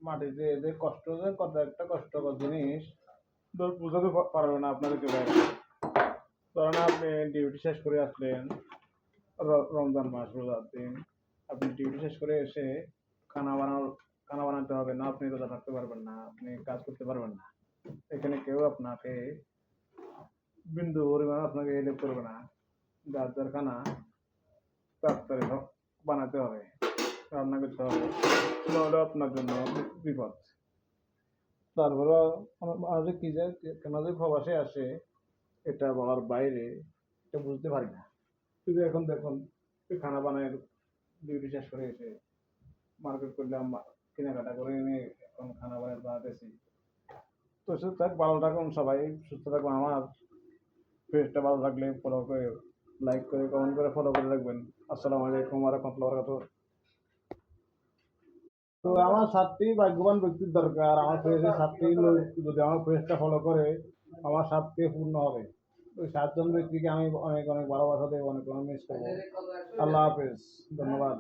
মাটিতে যে কষ্ট, যে কত একটা কষ্টকর জিনিস বুঝাতে পারবে না আপনাদেরকে ভাই। ধরেন আপনি ডিউটি শেষ করে আসলেন, রমজান মাস রোজার দিন, আপনি ডিউটি শেষ করে এসে খানা বানানো খানা বানাতে হবে না, আপনি রোজা থাকতে পারবেন না, আপনি কাজ করতে পারবেন না। এখানে কেউ আপনাকে বিন্দু পরিমাণ আপনাকে হেল্প করবে না। যার যার খানা তাড়াতাড়ি বানাতে হবে, রান্না করতে হবে, নাহলে আপনার জন্য বিপদ। তারপরেও আমাদের কি যে কেন যে প্রবাসে আসে, এটা বলার বাইরে, এটা বুঝতে পারি না। কিন্তু এখন দেখুন, খানা বানায় ডিউটি শেষ করে এসে মার্কেট করলাম, কেনাকাটা করে এনে এখন খানা বানায় বানাতেছি। তো সুস্থ থাক, ভালো থাকুন সবাই, সুস্থ থাকুন। আমার পেজটা ভালো লাগলে ফলো করে, লাইক করে, কমেন্ট করে ফলো করে রাখবেন। আসসালামু আলাইকুম ওয়া রাহমাতুল্লাহি ওয়া বারাকাতুহু। তো আমার 7টি ভাগ্যবান ব্যক্তির দরকার। আমার পেজে 7টি লোক যদি আমার পেজটা ফলো করে, আমার 7টি পূর্ণ হবে। ওই 7 জন ব্যক্তিকে আমি অনেক অনেক ভালোবাসা দেবো, অনেক অনেক মিস করবো। আল্লাহ হাফেজ, ধন্যবাদ।